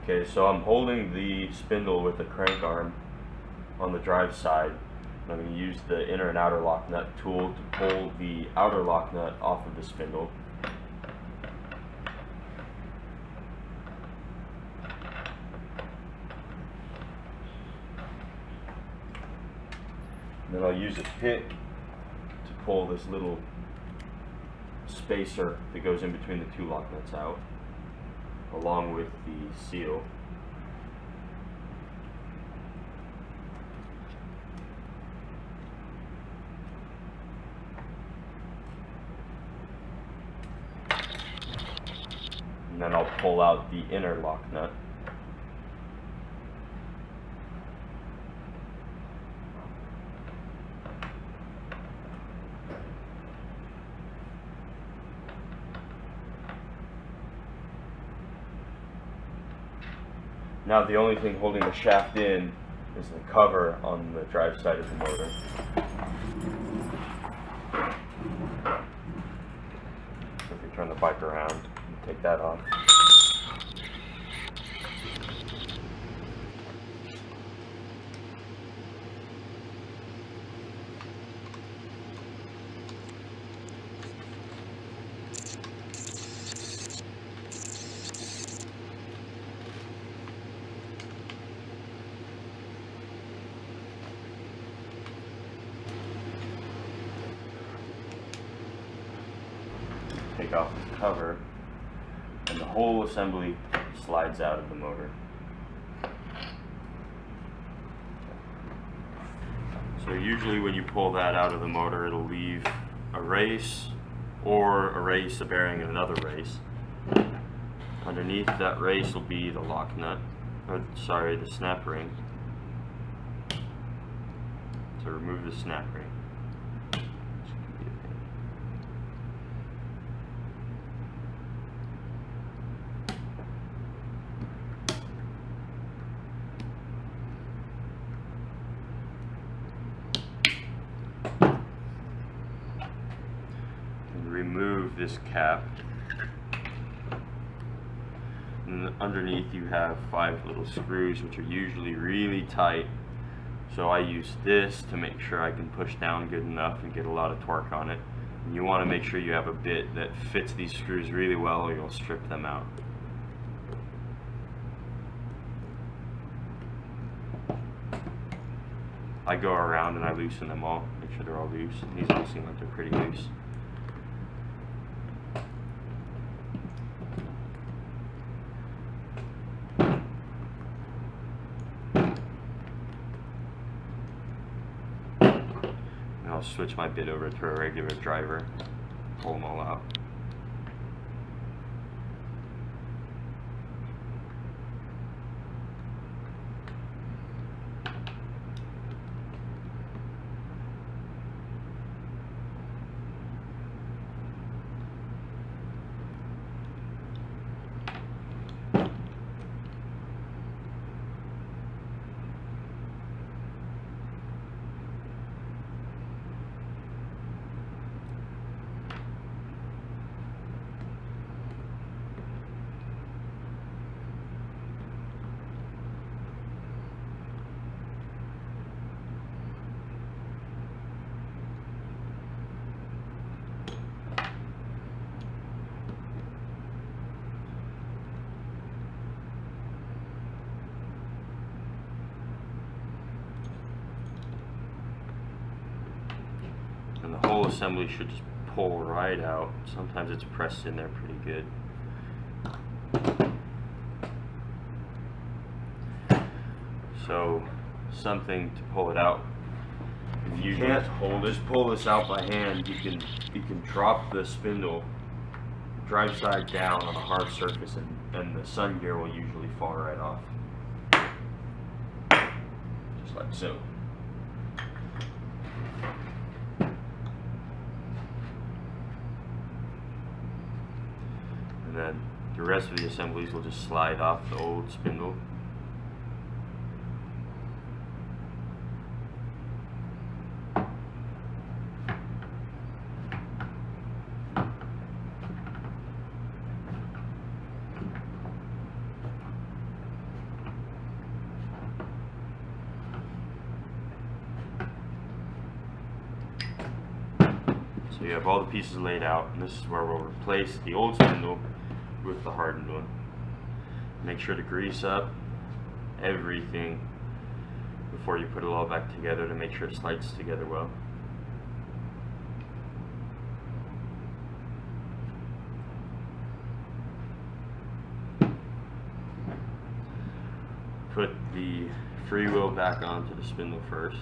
Okay, so I'm holding the spindle with the crank arm on the drive side. I'm going to use the inner and outer lock nut tool to pull the outer lock nut off of the spindle. And then I'll use a pick to pull this little spacer that goes in between the two lock nuts out, along with the seal. And then I'll pull out the inner lock nut. Now the only thing holding the shaft in is the cover on the drive side of the motor. So if you turn the bike around and take that off. Take off the cover, and the whole assembly slides out of the motor. So usually when you pull that out of the motor, it'll leave a race or a race, a bearing, and another race. Underneath that race will be the lock nut, or sorry, the snap ring. So remove the snap ring. Remove this cap, and underneath you have 5 little screws, which are usually really tight, so I use this to make sure I can push down good enough and get a lot of torque on it. And you want to make sure you have a bit that fits these screws really well, or you'll strip them out. I go around and I loosen them all, make sure they're all loose, and these all seem like they're pretty loose. I'll switch my bit over to a regular driver, pull them all out. And the whole assembly should just pull right out. Sometimes it's pressed in there pretty good. So something to pull it out. If you can't pull this out by hand, you can drop the spindle drive side down on a hard surface, and the sun gear will usually fall right off. Just like so. And then the rest of the assemblies will just slide off the old spindle. So you have all the pieces laid out, and this is where we'll replace the old spindle with the hardened one. Make sure to grease up everything before you put it all back together to make sure it slides together well. Put the freewheel back onto the spindle first.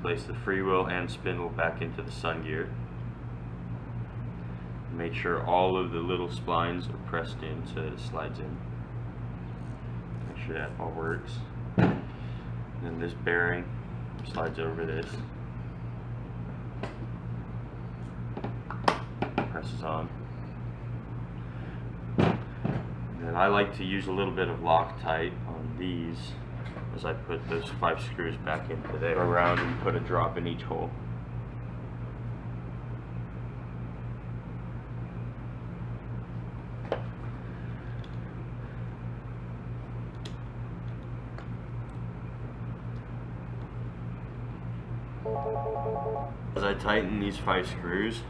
Place the freewheel and spindle back into the sun gear. Make sure all of the little splines are pressed in so that it slides in. Make sure that all works. And then this bearing slides over this. Presses on. And I like to use a little bit of Loctite on these as I put those 5 screws back into there. Go around and put a drop in each hole. As I tighten these 5 screws,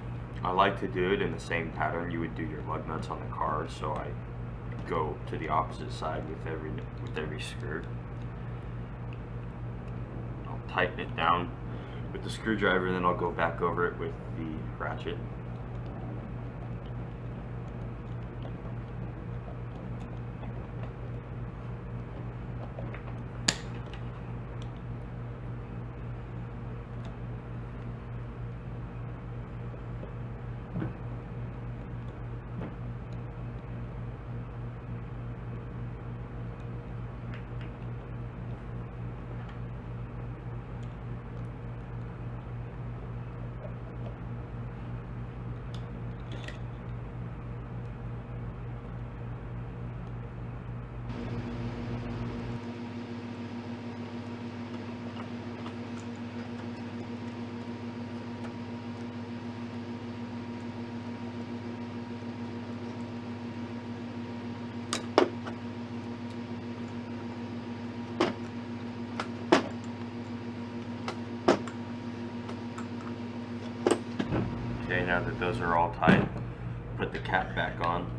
I like to do it in the same pattern you would do your lug nuts on the car, so I go to the opposite side with every screw. I'll tighten it down with the screwdriver, then I'll go back over it with the ratchet. Okay, now that those are all tight, put the cap back on.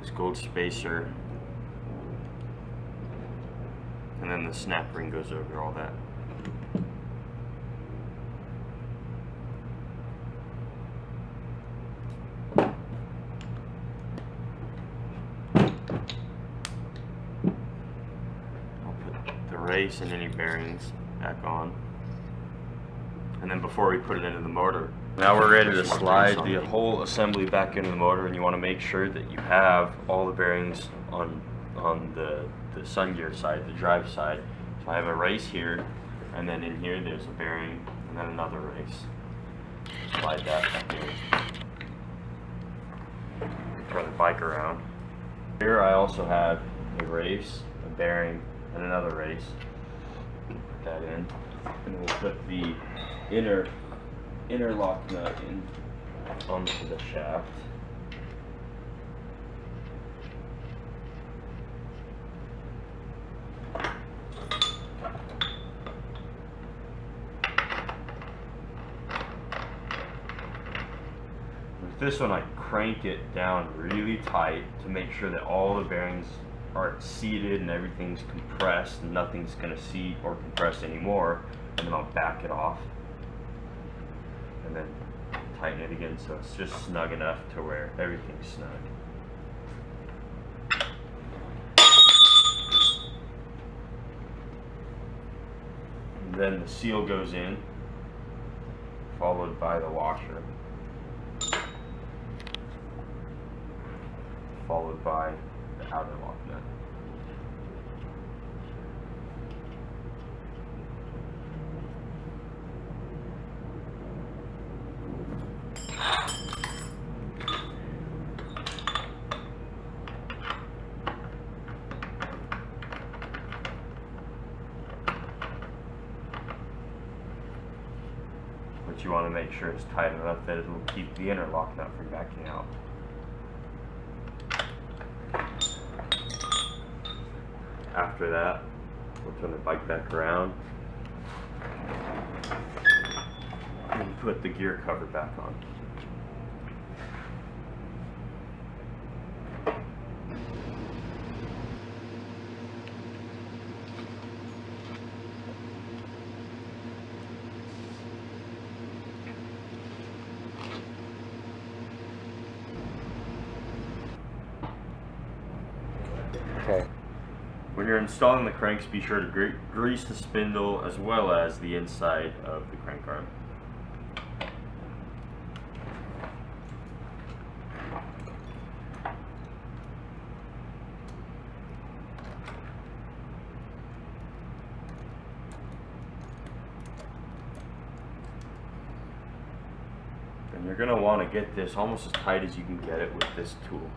This gold spacer. And then the snap ring goes over all that. I'll put the race and any bearings back on. And then before we put it into the motor, now we're ready to slide the whole assembly back into the motor, and you want to make sure that you have all the bearings on the sun gear side, the drive side. So I have a race here, and then in here there's a bearing, and then another race. Slide that back in. Turn the bike around. Here I also have a race, a bearing, and another race. Put that in, and we'll put the inner lock nut in onto the shaft. With this one, I crank it down really tight to make sure that all the bearings are seated and everything's compressed and nothing's going to seat or compress anymore, and then I'll back it off and then tighten it again so it's just snug enough to where everything's snug. And then the seal goes in, followed by the washer, followed by the outer lock nut. But you want to make sure it's tight enough that it will keep the inner lock nut from backing out. After that, we'll turn the bike back around. put the gear cover back on. Okay. When you're installing the cranks, be sure to grease the spindle as well as the inside of the crank arm. And you're going to want to get this almost as tight as you can get it with this tool.